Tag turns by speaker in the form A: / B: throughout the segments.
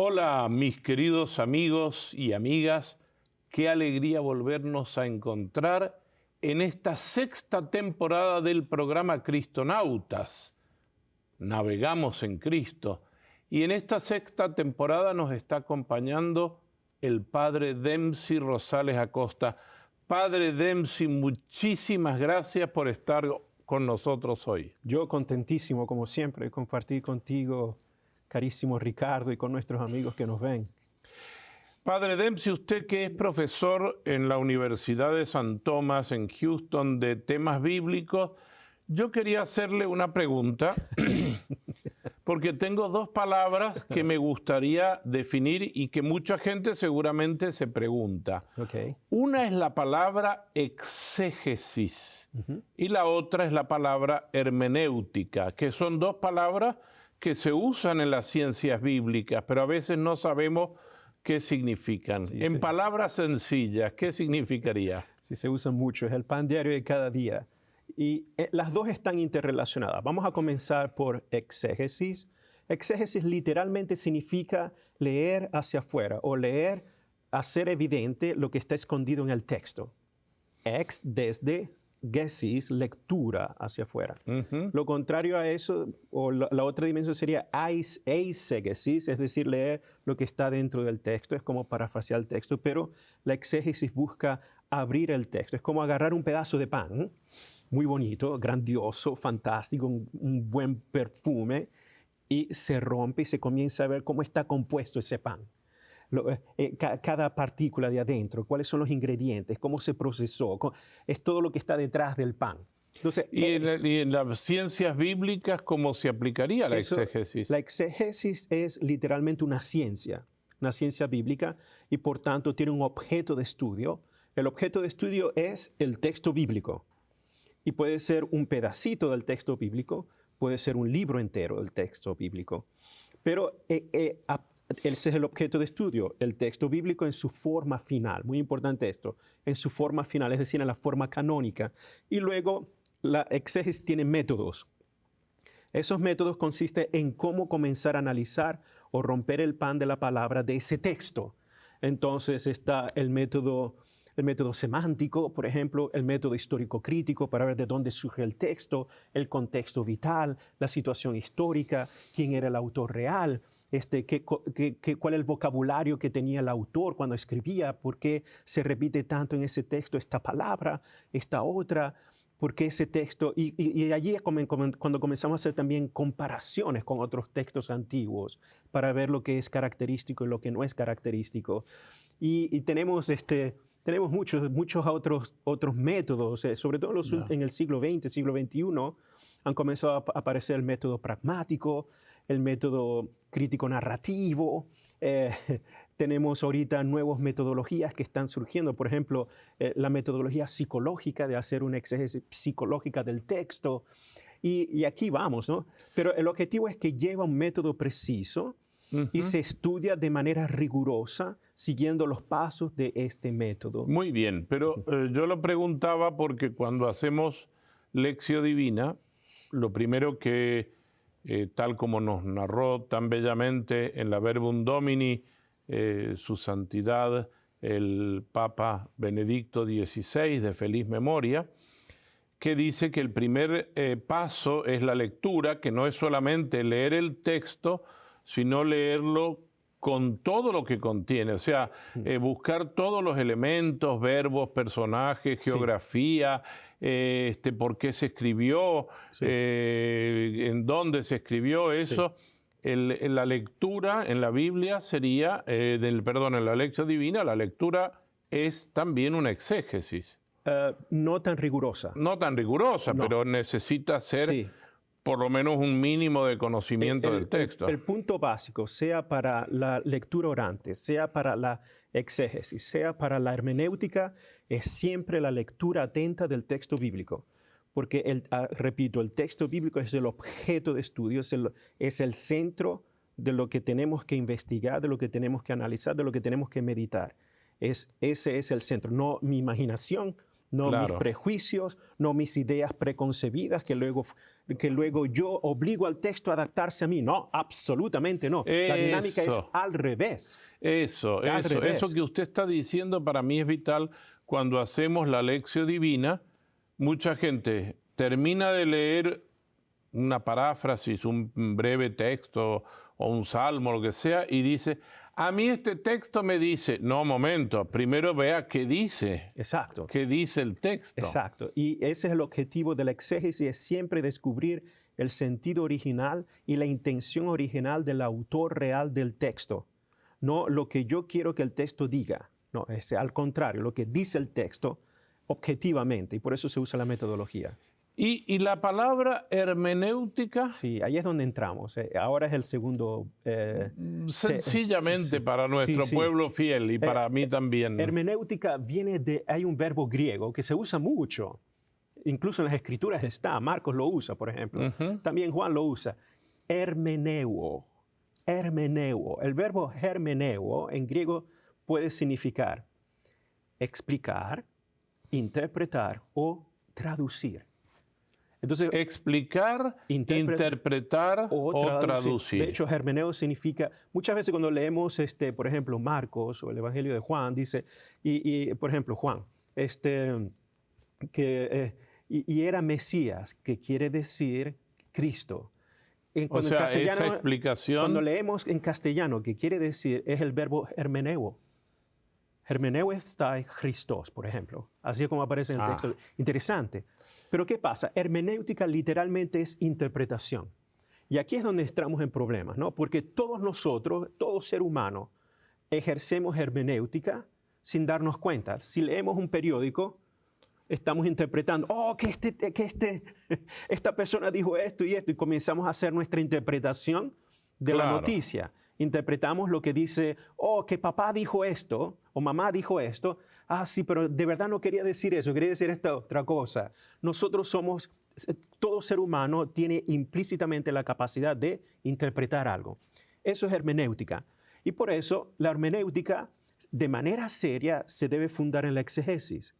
A: Hola, mis queridos amigos y amigas, qué alegría volvernos a encontrar en esta sexta temporada del programa Cristonautas. Navegamos en Cristo. Y en esta sexta temporada nos está acompañando el Padre Dempsey Rosales Acosta. Padre Dempsey, muchísimas gracias por estar con nosotros hoy.
B: Yo contentísimo, como siempre, de compartir contigo, carísimo Ricardo, y con nuestros amigos que nos ven.
A: Padre Dempsey, usted que es profesor en la Universidad de San Tomás en Houston de temas bíblicos, yo quería hacerle una pregunta porque tengo dos palabras que me gustaría definir y que mucha gente seguramente se pregunta.
B: Okay.
A: Una es la palabra exégesis y la otra es la palabra hermenéutica, que son dos palabras que se usan en las ciencias bíblicas, pero a veces no sabemos qué significan.
B: Sí,
A: en
B: sí.
A: palabras sencillas, ¿qué significaría?
B: Sí, se usa mucho, es el pan diario de cada día. Y las dos están interrelacionadas. Vamos a comenzar por exégesis. Exégesis literalmente significa leer hacia afuera o leer, hacer evidente lo que está escondido en el texto. Ex desde gesis, lectura hacia afuera. Lo contrario a eso, o la otra dimensión sería eisegesis, es decir, leer lo que está dentro del texto, es como parafrasear el texto, pero la exégesis busca abrir el texto, es como agarrar un pedazo de pan, muy bonito, grandioso, fantástico, un buen perfume, y se rompe y se comienza a ver cómo está compuesto ese pan. Cada partícula de adentro, cuáles son los ingredientes, cómo se procesó, es todo lo que está detrás del pan. Entonces,
A: y en las ciencias bíblicas, ¿cómo se aplicaría la exégesis?
B: La exégesis es literalmente una ciencia bíblica, y por tanto tiene un objeto de estudio. El objeto de estudio es el texto bíblico. Y puede ser un pedacito del texto bíblico, puede ser un libro entero del texto bíblico. Pero ese es el objeto de estudio, el texto bíblico en su forma final. Muy importante esto, en su forma final, es decir, en la forma canónica. Y luego la exégesis tiene métodos. Esos métodos consisten en cómo comenzar a analizar o romper el pan de la palabra de ese texto. Entonces está el método semántico, por ejemplo, el método histórico-crítico para ver de dónde surge el texto, el contexto vital, la situación histórica, quién era el autor real, cuál es el vocabulario que tenía el autor cuando escribía, por qué se repite tanto en ese texto esta palabra, esta otra, por qué ese texto, y allí es cuando comenzamos a hacer también comparaciones con otros textos antiguos para ver lo que es característico y lo que no es característico. Y tenemos muchos otros métodos, sobre todo en el siglo XX, siglo XXI, han comenzado a aparecer el método pragmático, el método crítico-narrativo. Tenemos ahorita nuevas metodologías que están surgiendo. Por ejemplo, la metodología psicológica de hacer una exégesis psicológica del texto. Y aquí vamos, ¿no? Pero el objetivo es que lleva un método preciso y se estudia de manera rigurosa siguiendo los pasos de este método.
A: Muy bien, pero yo lo preguntaba porque cuando hacemos Lección Divina, lo primero que, tal como nos narró tan bellamente en la Verbum Domini, su santidad, el Papa Benedicto XVI, de feliz memoria, que dice que el primer paso es la lectura, que no es solamente leer el texto, sino leerlo con todo lo que contiene, o sea, buscar todos los elementos, verbos, personajes, geografía, por qué se escribió, en dónde se escribió eso. La lectura en la Biblia sería, en la lección divina, la lectura es también una exégesis.
B: No tan rigurosa.
A: No tan rigurosa, no, pero necesita ser por lo menos un mínimo de conocimiento del texto.
B: El punto básico, sea para la lectura orante, sea para la exégesis, sea para la hermenéutica, es siempre la lectura atenta del texto bíblico. Porque, repito, el texto bíblico es el objeto de estudio, es el centro de lo que tenemos que investigar, de lo que tenemos que analizar, de lo que tenemos que meditar. Ese es el centro, no mi imaginación, no mis prejuicios, no mis ideas preconcebidas que luego que luego yo obligo al texto a adaptarse a mí. No, absolutamente no. La dinámica es al revés.
A: Eso que usted está diciendo para mí es vital. Cuando hacemos la Lección Divina, mucha gente termina de leer una paráfrasis, un breve texto o un salmo, lo que sea, y dice, a mí este texto me dice, no, momento, primero vea qué dice.
B: Exacto.
A: ¿Qué dice el texto?
B: Exacto. Y ese es el objetivo de la exégesis, es siempre descubrir el sentido original y la intención original del autor real del texto. No lo que yo quiero que el texto diga. No, es al contrario, lo que dice el texto objetivamente. Y por eso se usa la metodología.
A: ¿Y la palabra hermenéutica?
B: Sí, ahí es donde entramos. Ahora es el segundo...
A: Sencillamente para nuestro pueblo fiel y para mí también.
B: Hermenéutica viene de... Hay un verbo griego que se usa mucho. Incluso en las escrituras está. Marcos lo usa, por ejemplo. También Juan lo usa. Hermeneuo. Hermeneuo. El verbo hermeneuo en griego puede significar explicar, interpretar o traducir. Entonces,
A: explicar, interpretar o traducir.
B: De hecho, hermeneo significa, muchas veces cuando leemos, por ejemplo, Marcos o el Evangelio de Juan, dice, por ejemplo, Juan, y era Mesías, que quiere decir Cristo.
A: O sea, esa explicación...
B: Cuando leemos en castellano, que quiere decir, es el verbo hermeneuo. Hermeneuo está Christos, por ejemplo. Así es como aparece en el texto. Interesante. Pero ¿qué pasa? Hermenéutica literalmente es interpretación. Y aquí es donde estamos en problemas, ¿no? Porque todos nosotros, todo ser humano, ejercemos hermenéutica sin darnos cuenta. Si leemos un periódico, estamos interpretando, esta persona dijo esto y esto, y comenzamos a hacer nuestra interpretación de la noticia. Interpretamos lo que dice, que papá dijo esto, o mamá dijo esto. Sí, pero de verdad no quería decir eso, quería decir esta otra cosa. Nosotros somos, todo ser humano tiene implícitamente la capacidad de interpretar algo. Eso es hermenéutica. Y por eso la hermenéutica, de manera seria, se debe fundar en la exégesis.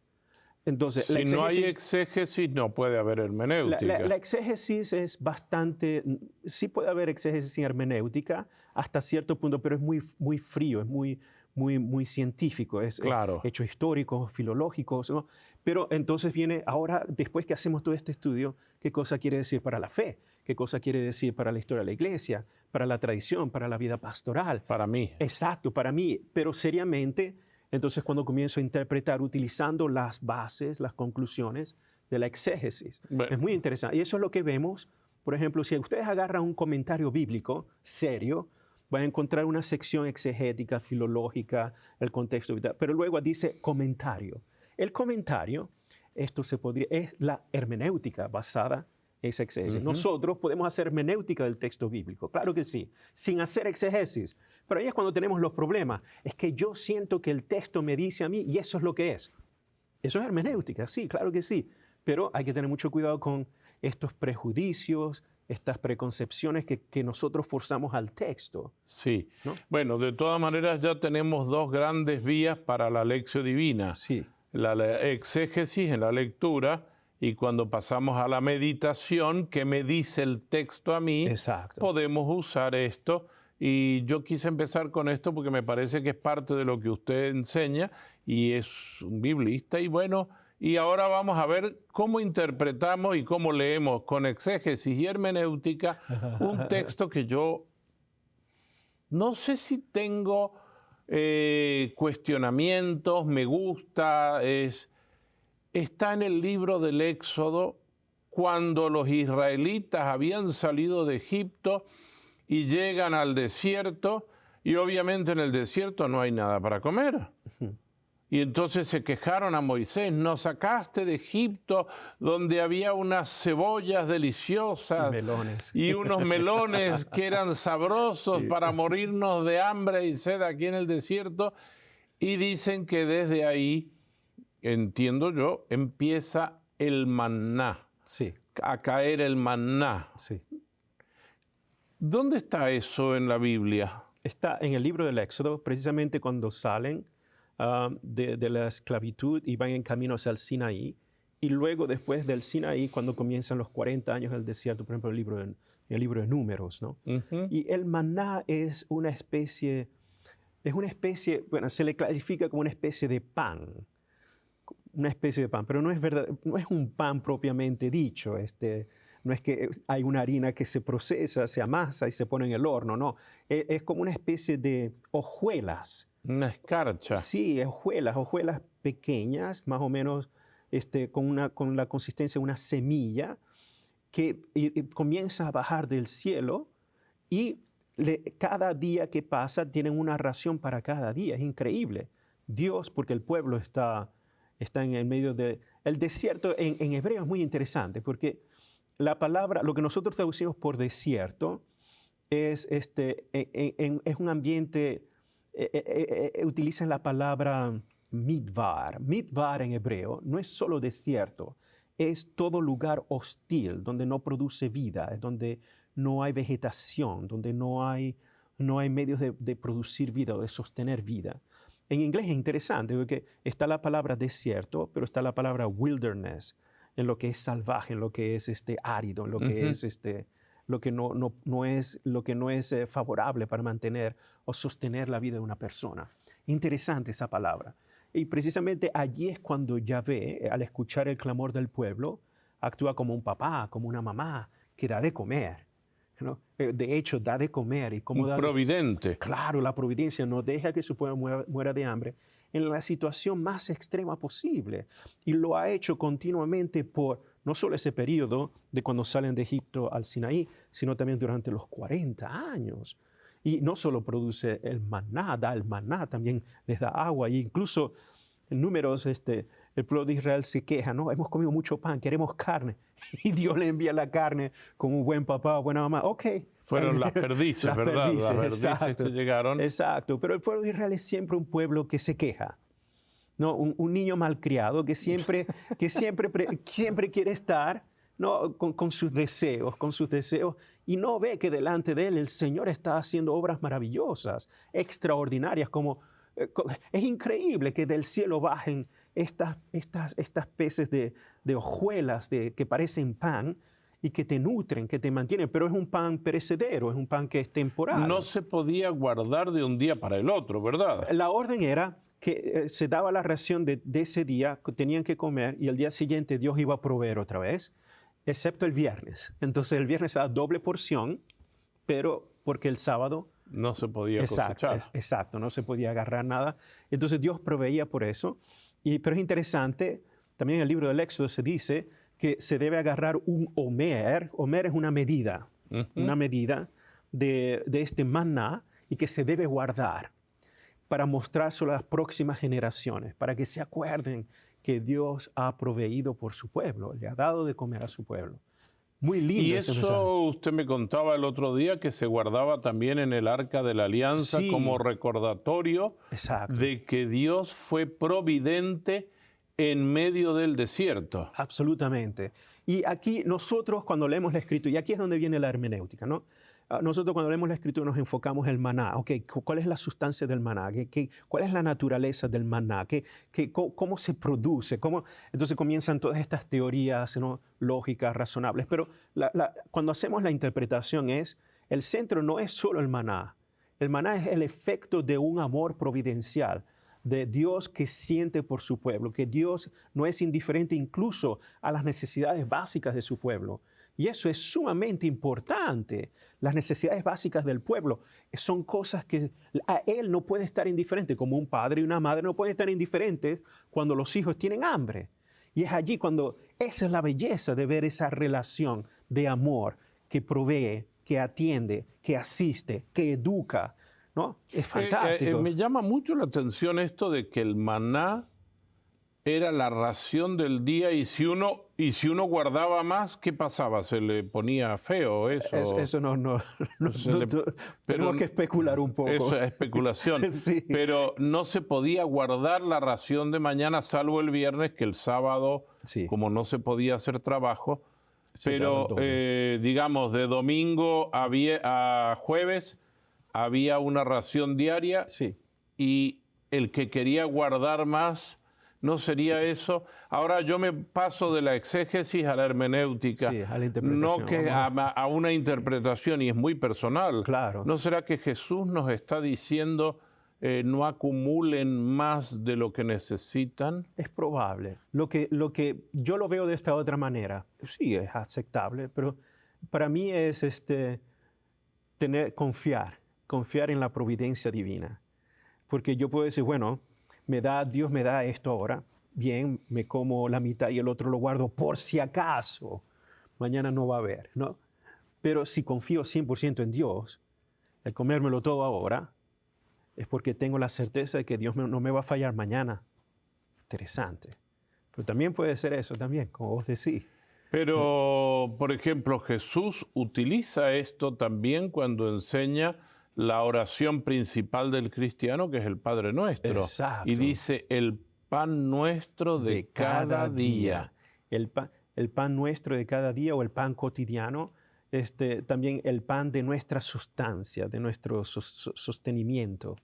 B: Entonces,
A: si no hay exégesis, no puede haber hermenéutica.
B: La exégesis es bastante... Sí puede haber exégesis sin hermenéutica hasta cierto punto, pero es muy frío, es muy científico, es hechos históricos, filológicos, ¿no? Pero entonces viene ahora, después que hacemos todo este estudio, ¿qué cosa quiere decir para la fe? ¿Qué cosa quiere decir para la historia de la iglesia? Para la tradición, para la vida pastoral.
A: Para mí.
B: Exacto, para mí. Pero seriamente, entonces cuando comienzo a interpretar utilizando las bases, las conclusiones de la exégesis. Bueno. Es muy interesante. Y eso es lo que vemos, por ejemplo, si ustedes agarran un comentario bíblico serio, van a encontrar una sección exegética, filológica, el contexto vital, pero luego dice comentario. El comentario, es la hermenéutica basada en esa exégesis. Nosotros podemos hacer hermenéutica del texto bíblico, claro que sí, sin hacer exégesis. Pero ahí es cuando tenemos los problemas. Es que yo siento que el texto me dice a mí y eso es lo que es. Eso es hermenéutica, sí, claro que sí. Pero hay que tener mucho cuidado con estos prejuicios, estas preconcepciones que nosotros forzamos al texto.
A: Sí.
B: ¿No?
A: Bueno, de todas maneras ya tenemos dos grandes vías para la Lección Divina.
B: Sí.
A: La exégesis en la lectura y cuando pasamos a la meditación, que me dice el texto a mí,
B: exacto,
A: podemos usar esto. Y yo quise empezar con esto porque me parece que es parte de lo que usted enseña y es un biblista. Y bueno, y ahora vamos a ver cómo interpretamos y cómo leemos con exégesis y hermenéutica un texto que yo no sé si tengo cuestionamientos, me gusta, está en el libro del Éxodo, cuando los israelitas habían salido de Egipto y llegan al desierto, y obviamente en el desierto no hay nada para comer. Y entonces se quejaron a Moisés, nos sacaste de Egipto donde había unas cebollas deliciosas y unos melones que eran sabrosos para morirnos de hambre y sed aquí en el desierto. Y dicen que desde ahí, entiendo yo, empieza el maná, a caer el maná.
B: Sí.
A: ¿Dónde está eso en la Biblia?
B: Está en el libro del Éxodo, precisamente cuando salen de la esclavitud y van en camino hacia el Sinaí, y luego después del Sinaí, cuando comienzan los 40 años del desierto, por ejemplo, el libro de Números, ¿no? Y el maná es una especie, bueno, se le clasifica como una especie de pan, pero no es verdad, no es un pan propiamente dicho, no es que hay una harina que se procesa, se amasa y se pone en el horno, no, es como una especie de hojuelas.
A: Una escarcha.
B: Sí, hojuelas pequeñas, más o menos con la consistencia de una semilla, que y comienza a bajar del cielo y cada día que pasa tienen una ración para cada día. Es increíble. Dios, porque el pueblo está en el medio del desierto. En hebreo es muy interesante porque la palabra, lo que nosotros traducimos por desierto, es un ambiente, utilizan la palabra midbar. Midbar en hebreo no es solo desierto, es todo lugar hostil, donde no produce vida, donde no hay vegetación, donde no hay medios de producir vida o de sostener vida. En inglés es interesante porque está la palabra desierto, pero está la palabra wilderness, en lo que es salvaje, en lo que es árido, en lo que es lo que no es favorable para mantener o sostener la vida de una persona. Interesante esa palabra. Y precisamente allí es cuando Yahvé, al escuchar el clamor del pueblo, actúa como un papá, como una mamá que da de comer, ¿no? De hecho, da de comer. Y como
A: providente.
B: Claro, la providencia no deja que su pueblo muera de hambre en la situación más extrema posible. Y lo ha hecho continuamente por no solo ese periodo de cuando salen de Egipto al Sinaí, sino también durante los 40 años. Y no solo produce el maná, da el maná, también les da agua. E incluso en Números, el pueblo de Israel se queja, ¿no? Hemos comido mucho pan, queremos carne. Y Dios le envía la carne con un buen papá o buena mamá. Ok.
A: Fueron las perdices, ¿verdad? Las perdices
B: exacto,
A: que llegaron.
B: Exacto, pero el pueblo de Israel es siempre un pueblo que se queja. ¿No? Un niño malcriado que siempre quiere estar, ¿no? con sus deseos, y no ve que delante de él el Señor está haciendo obras maravillosas, extraordinarias, como es increíble que del cielo bajen estas peces de hojuelas que parecen pan y que te nutren, que te mantienen, pero es un pan perecedero, es un pan que es temporal.
A: No se podía guardar de un día para el otro, ¿verdad?
B: La orden era que se daba la ración de ese día, que tenían que comer, y el día siguiente Dios iba a proveer otra vez, excepto el viernes. Entonces el viernes era doble porción, pero porque el sábado
A: no se podía cosechar.
B: Exacto, no se podía agarrar nada. Entonces Dios proveía por eso. Pero es interesante, también en el libro del Éxodo se dice que se debe agarrar un omer. Omer es una medida de este maná, y que se debe guardar para mostrárselo a las próximas generaciones, para que se acuerden que Dios ha proveído por su pueblo, le ha dado de comer a su pueblo. Muy lindo.
A: Y eso usted me contaba el otro día que se guardaba también en el Arca de la Alianza, sí, como recordatorio, exacto, de que Dios fue providente en medio del desierto.
B: Absolutamente. Y aquí nosotros cuando leemos la Escritura, y aquí es donde viene la hermenéutica, ¿no? Nosotros cuando leemos la Escritura nos enfocamos en el maná. Okay, ¿cuál es la sustancia del maná? ¿Cuál es la naturaleza del maná? ¿Cómo se produce? Entonces comienzan todas estas teorías, ¿no? Lógicas, razonables. Pero cuando hacemos la interpretación el centro no es solo el maná. El maná es el efecto de un amor providencial, de Dios que siente por su pueblo, que Dios no es indiferente incluso a las necesidades básicas de su pueblo. Y eso es sumamente importante. Las necesidades básicas del pueblo son cosas que a él no puede estar indiferente, como un padre y una madre no pueden estar indiferentes cuando los hijos tienen hambre. Y es allí cuando esa es la belleza de ver esa relación de amor que provee, que atiende, que asiste, que educa, ¿no? Es fantástico.
A: Me llama mucho la atención esto de que el maná era la ración del día, y si uno guardaba más, ¿qué pasaba? ¿Se le ponía feo eso?
B: Eso tenemos que especular un poco.
A: Eso es especulación. Sí. Pero no se podía guardar la ración de mañana, salvo el viernes, que el sábado, sí, como no se podía hacer trabajo, pero digamos, de domingo a jueves había una ración diaria, sí, y el que quería guardar más ¿No sería eso? Ahora yo me paso de la exégesis a la hermenéutica,
B: Sí, a la interpretación.
A: no que a una interpretación, y es muy personal.
B: Claro.
A: ¿No será que Jesús nos está diciendo no acumulen más de lo que necesitan?
B: Es probable. Lo que yo lo veo de esta otra manera, sí, es aceptable, pero para mí es confiar en la providencia divina. Porque yo puedo decir, bueno, Dios me da esto ahora, bien, me como la mitad y el otro lo guardo por si acaso. Mañana no va a haber, ¿no? Pero si confío 100% en Dios, el comérmelo todo ahora, es porque tengo la certeza de que Dios no me va a fallar mañana. Interesante. Pero también puede ser eso también, como vos decís.
A: Pero, por ejemplo, Jesús utiliza esto también cuando enseña la oración principal del cristiano, que es el Padre Nuestro.
B: Exacto.
A: Y dice, el pan nuestro de cada día.
B: El pan nuestro de cada día o el pan cotidiano, también el pan de nuestra sustancia, de nuestro sostenimiento,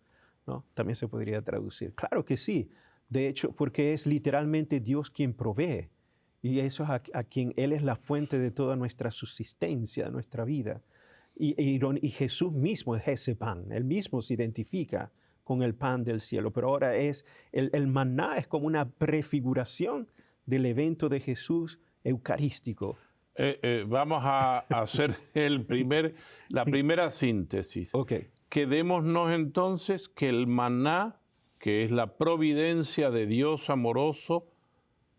B: ¿no? También se podría traducir. Claro que sí. De hecho, porque es literalmente Dios quien provee. Y eso es a quien Él es la fuente de toda nuestra subsistencia, de nuestra vida. Y Jesús mismo es ese pan. Él mismo se identifica con el pan del cielo. Pero ahora el maná es como una prefiguración del evento de Jesús eucarístico.
A: Vamos a hacer la primera síntesis.
B: Okay.
A: Quedémonos entonces que el maná, que es la providencia de Dios amoroso,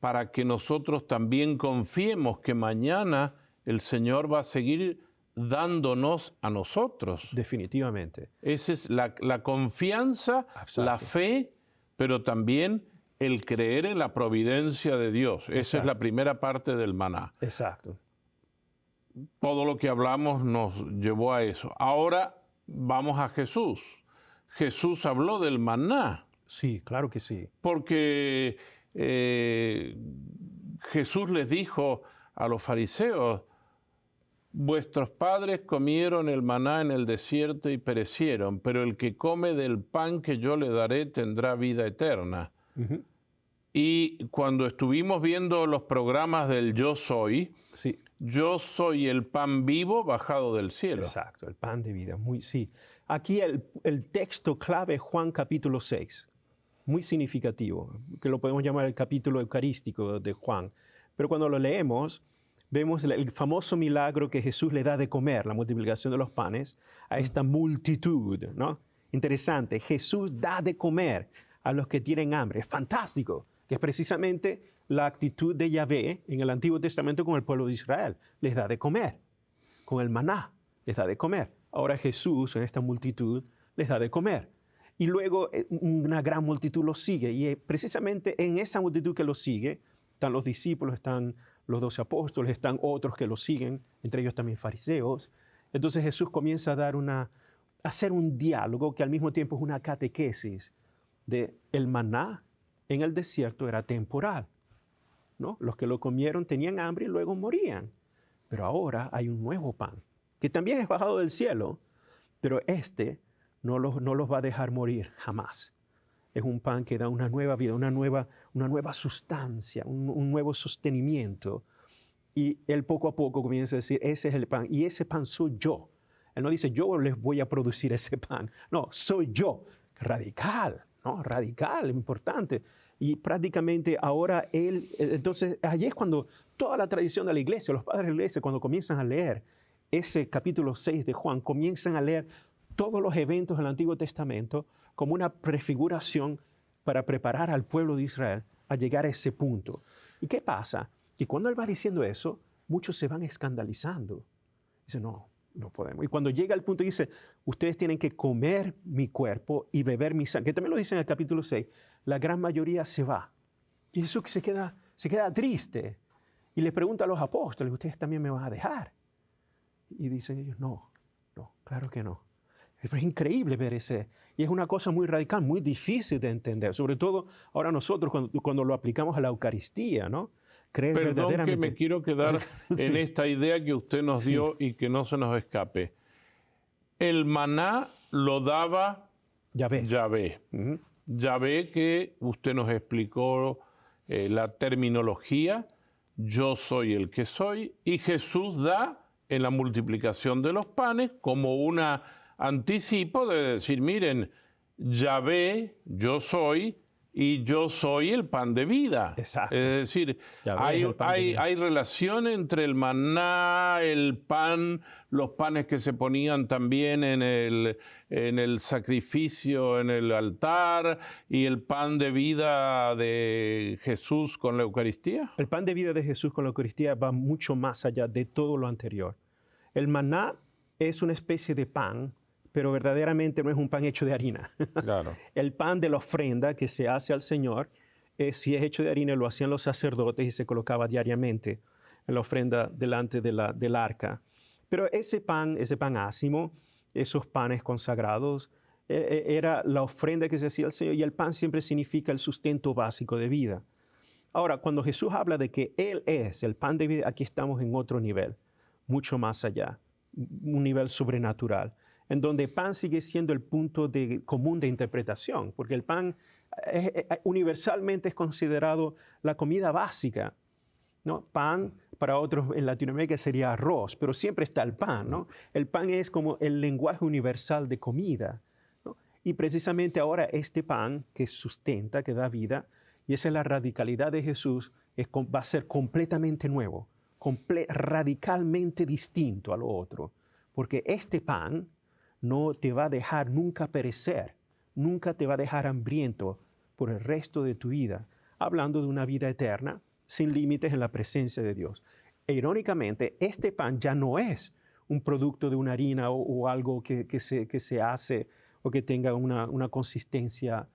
A: para que nosotros también confiemos que mañana el Señor va a seguir dándonos a nosotros.
B: Definitivamente.
A: Esa es la confianza,
B: Exacto.
A: la fe, pero también el creer en la providencia de Dios. Esa
B: Exacto.
A: es la primera parte del maná.
B: Exacto.
A: Todo lo que hablamos nos llevó a eso. Ahora vamos a Jesús. Jesús habló del maná.
B: Sí, claro que sí.
A: Porque Jesús les dijo a los fariseos, vuestros padres comieron el maná en el desierto y perecieron, pero el que come del pan que yo le daré tendrá vida eterna.
B: Uh-huh.
A: Y cuando estuvimos viendo los programas del Yo Soy,
B: sí.
A: Yo soy el pan vivo bajado del cielo.
B: Exacto, el pan de vida. Sí. Aquí el texto clave es Juan capítulo 6. Muy significativo, que lo podemos llamar el capítulo eucarístico de Juan. Pero cuando lo leemos, vemos el famoso milagro que Jesús le da de comer, la multiplicación de los panes, a esta multitud, ¿no? Interesante, Jesús da de comer a los que tienen hambre. Es fantástico, que es precisamente la actitud de Yahvé en el Antiguo Testamento con el pueblo de Israel. Les da de comer, con el maná, les da de comer. Ahora Jesús en esta multitud les da de comer. Y luego una gran multitud los sigue. Y precisamente en esa multitud que los sigue, están los discípulos, están los 12 apóstoles, están otros que los siguen, entre ellos también fariseos. Entonces Jesús comienza a hacer un diálogo que al mismo tiempo es una catequesis de el maná en el desierto era temporal, ¿no? Los que lo comieron tenían hambre y luego morían. Pero ahora hay un nuevo pan, que también es bajado del cielo, pero no los va a dejar morir jamás. Es un pan que da una nueva vida, una nueva sustancia, un nuevo sostenimiento. Y él poco a poco comienza a decir, ese es el pan, y ese pan soy yo. Él no dice, yo les voy a producir ese pan. No, soy yo. Radical, ¿no? Radical, importante. Y prácticamente ahora entonces allí es cuando toda la tradición de la iglesia, los padres de la iglesia, cuando comienzan a leer ese capítulo 6 de Juan, comienzan a leer todos los eventos del Antiguo Testamento como una prefiguración para preparar al pueblo de Israel a llegar a ese punto. ¿Y qué pasa? Y cuando él va diciendo eso, muchos se van escandalizando. Dicen, no podemos. Y cuando llega al punto dice, ustedes tienen que comer mi cuerpo y beber mi sangre, que también lo dice en el capítulo 6, la gran mayoría se va. Y Jesús se queda triste. Y le pregunta a los apóstoles, ¿ustedes también me van a dejar? Y dicen ellos, no, claro que no. Pero es increíble ver y es una cosa muy radical, muy difícil de entender, sobre todo ahora nosotros cuando lo aplicamos a la Eucaristía, ¿no? Creer
A: Perdón
B: verdaderamente.
A: que me quiero quedar en esta idea que usted nos dio y que no se nos escape. El maná lo daba
B: Yahvé.
A: Yahvé.
B: Uh-huh.
A: Ya ve que usted nos explicó la terminología, yo soy el que soy, y Jesús da en la multiplicación de los panes como un anticipo de decir, miren, Yahvé, yo soy, y yo soy el pan de vida.
B: Exacto.
A: Es decir,
B: Yahvé es el pan de vida.
A: hay relación entre el maná, el pan, los panes que se ponían también en el sacrificio, en el altar, y el pan de vida de Jesús con la Eucaristía.
B: El pan de vida de Jesús con la Eucaristía va mucho más allá de todo lo anterior. El maná es una especie de pan, pero verdaderamente no es un pan hecho de harina.
A: Claro.
B: El pan de la ofrenda que se hace al Señor, si es hecho de harina, lo hacían los sacerdotes y se colocaba diariamente en la ofrenda delante del arca. Pero ese pan ácimo, esos panes consagrados, era la ofrenda que se hacía al Señor, y el pan siempre significa el sustento básico de vida. Ahora, cuando Jesús habla de que Él es el pan de vida, aquí estamos en otro nivel, mucho más allá, un nivel sobrenatural, en donde el pan sigue siendo el punto común de interpretación, porque el pan universalmente es considerado la comida básica, ¿no? Pan para otros en Latinoamérica sería arroz, pero siempre está el pan, ¿no? El pan es como el lenguaje universal de comida, ¿no? Y precisamente ahora este pan que sustenta, que da vida, y esa es la radicalidad de Jesús, va a ser completamente nuevo, radicalmente distinto a lo otro, porque este pan no te va a dejar nunca perecer, nunca te va a dejar hambriento por el resto de tu vida, hablando de una vida eterna, sin límites en la presencia de Dios. E irónicamente, este pan ya no es un producto de una harina o algo que se hace o que tenga una consistencia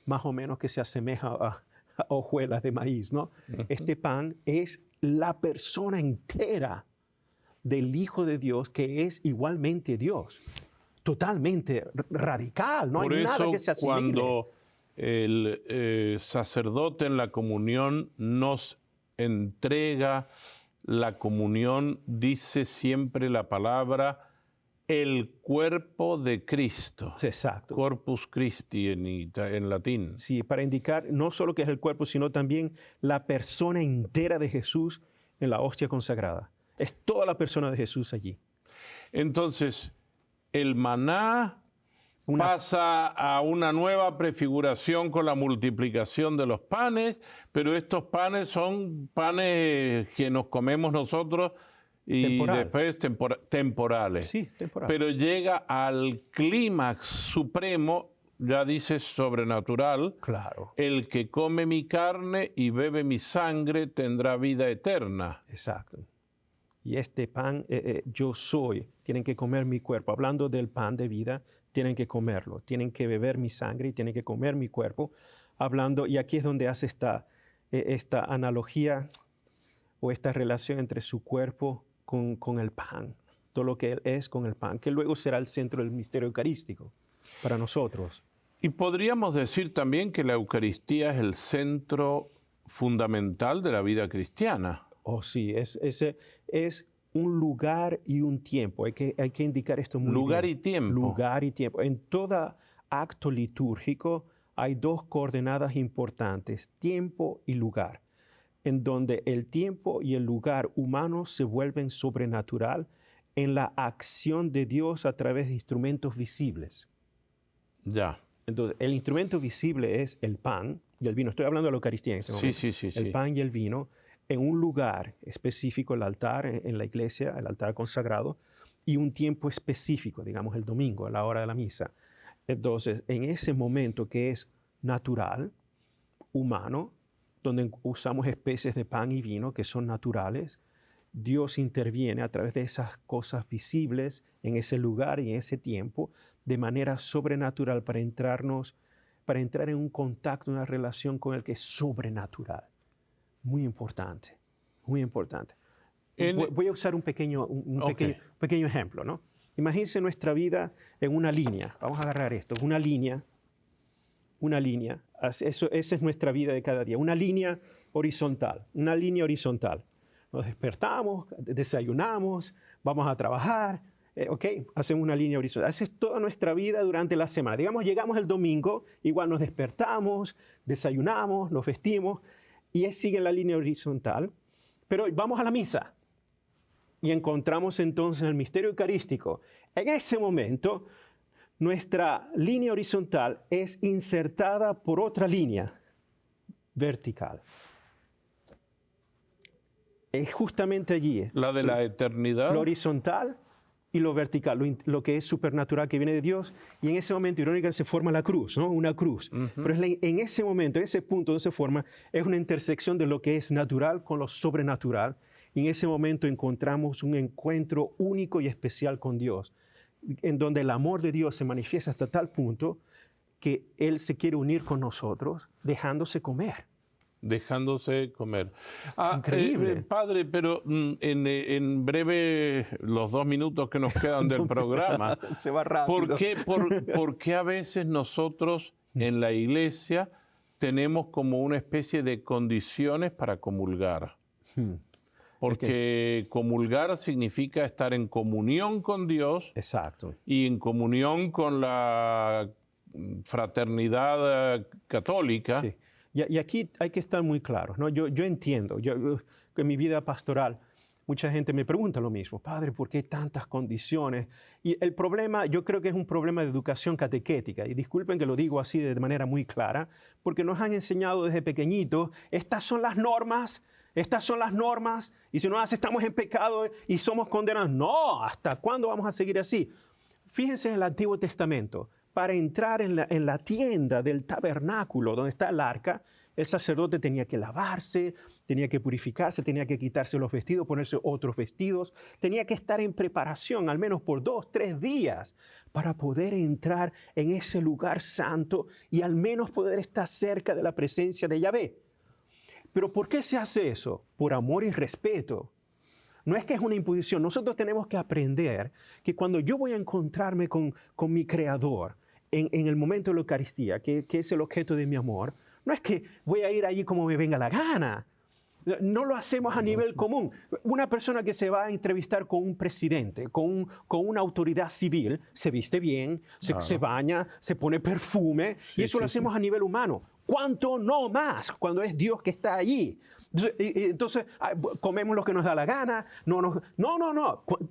B: más o menos que se asemeja a hojuelas de maíz, ¿no? Uh-huh. Este pan es la persona entera del Hijo de Dios, que es igualmente Dios. Totalmente radical, no
A: Por
B: hay
A: eso,
B: nada que se asimile.
A: Cuando el sacerdote en la comunión nos entrega la comunión, dice siempre la palabra el cuerpo de Cristo.
B: Exacto.
A: Corpus Christi en latín.
B: Sí, para indicar no solo que es el cuerpo, sino también la persona entera de Jesús en la hostia consagrada. Es toda la persona de Jesús allí.
A: Entonces, el maná pasa a una nueva prefiguración con la multiplicación de los panes, pero estos panes son panes que nos comemos nosotros y después temporales.
B: Sí, temporal.
A: Pero llega al clímax supremo, ya dices sobrenatural.
B: Claro.
A: El que come mi carne y bebe mi sangre tendrá vida eterna.
B: Exacto. Y este pan, yo soy, tienen que comer mi cuerpo. Hablando del pan de vida, tienen que comerlo. Tienen que beber mi sangre y tienen que comer mi cuerpo. Hablando, y aquí es donde hace esta analogía o esta relación entre su cuerpo con el pan. Todo lo que Él es con el pan, que luego será el centro del misterio eucarístico para nosotros.
A: Y podríamos decir también que la Eucaristía es el centro fundamental de la vida cristiana.
B: Oh, sí, ese es un lugar y un tiempo. Hay que indicar esto muy bien.
A: Lugar y tiempo.
B: Lugar y tiempo. En todo acto litúrgico hay dos coordenadas importantes, tiempo y lugar, en donde el tiempo y el lugar humano se vuelven sobrenatural en la acción de Dios a través de instrumentos visibles.
A: Ya.
B: Entonces, el instrumento visible es el pan y el vino. Estoy hablando de la Eucaristía en este momento.
A: Sí.
B: El pan y el vino en un lugar específico, el altar en la iglesia, el altar consagrado, y un tiempo específico, digamos el domingo, a la hora de la misa. Entonces, en ese momento que es natural, humano, donde usamos especies de pan y vino que son naturales, Dios interviene a través de esas cosas visibles en ese lugar y en ese tiempo de manera sobrenatural para entrar en un contacto, una relación con el que es sobrenatural. Muy importante, muy importante. Voy a usar un pequeño ejemplo, ¿no? Imagínense nuestra vida en una línea. Vamos a agarrar esto, una línea. Esa es nuestra vida de cada día. Una línea horizontal. Nos despertamos, desayunamos, vamos a trabajar, ok, hacemos una línea horizontal. Esa es toda nuestra vida durante la semana. Digamos, llegamos el domingo, igual nos despertamos, desayunamos, nos vestimos y sigue la línea horizontal. Pero vamos a la misa y encontramos entonces el misterio eucarístico. En ese momento, nuestra línea horizontal es insertada por otra línea vertical. Es justamente allí.
A: La de la eternidad.
B: Lo horizontal y lo vertical, lo que es supernatural que viene de Dios. Y en ese momento, irónicamente, se forma la cruz, ¿no? Una cruz. Pero en ese momento, en ese punto donde se forma, es una intersección de lo que es natural con lo sobrenatural. Y en ese momento encontramos un encuentro único y especial con Dios, en donde el amor de Dios se manifiesta hasta tal punto que Él se quiere unir con nosotros, dejándose comer.
A: Dejándose comer.
B: Increíble.
A: Padre, pero en breve, los 2 minutos que nos quedan del programa,
B: se va rápido.
A: ¿Por qué a veces nosotros en la iglesia tenemos como una especie de condiciones para comulgar? Porque comulgar significa estar en comunión con Dios.
B: Exacto.
A: Y en comunión con la fraternidad católica.
B: Sí. Y aquí hay que estar muy claros, ¿no? Yo entiendo, en mi vida pastoral, mucha gente me pregunta lo mismo, padre, ¿por qué tantas condiciones? Y el problema, yo creo que es un problema de educación catequética, y disculpen que lo digo así de manera muy clara, porque nos han enseñado desde pequeñitos, estas son las normas, y si no las estamos en pecado y somos condenados. No, ¿hasta cuándo vamos a seguir así? Fíjense en el Antiguo Testamento. Para entrar en la tienda del tabernáculo donde está el arca, el sacerdote tenía que lavarse, tenía que purificarse, tenía que quitarse los vestidos, ponerse otros vestidos, tenía que estar en preparación al menos por 2, 3 días para poder entrar en ese lugar santo y al menos poder estar cerca de la presencia de Yahvé. Pero ¿por qué se hace eso? Por amor y respeto. No es que es una imposición. Nosotros tenemos que aprender que cuando yo voy a encontrarme con mi Creador en el momento de la Eucaristía, que es el objeto de mi amor, no es que voy a ir allí como me venga la gana. No lo hacemos a nivel común. Una persona que se va a entrevistar con un presidente, con una autoridad civil, se viste bien, se baña, se pone perfume, y eso lo hacemos a nivel humano. ¿Cuánto no más cuando es Dios que está allí? Entonces, comemos lo que nos da la gana. No.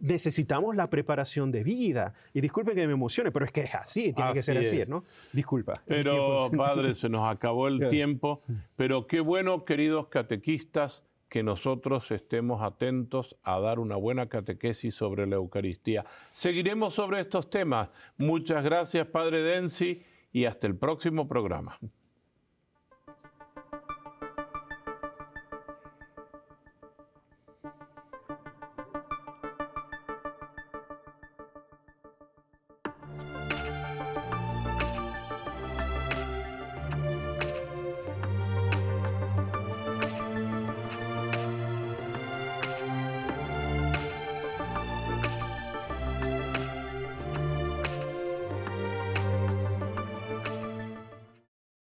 B: Necesitamos la preparación de vida. Y disculpen que me emocione, pero es que es así, tiene que ser así, ¿no? Disculpa.
A: Pero, padre, se nos acabó el tiempo. Pero qué bueno, queridos catequistas, que nosotros estemos atentos a dar una buena catequesis sobre la Eucaristía. Seguiremos sobre estos temas. Muchas gracias, padre Densi, y hasta el próximo programa.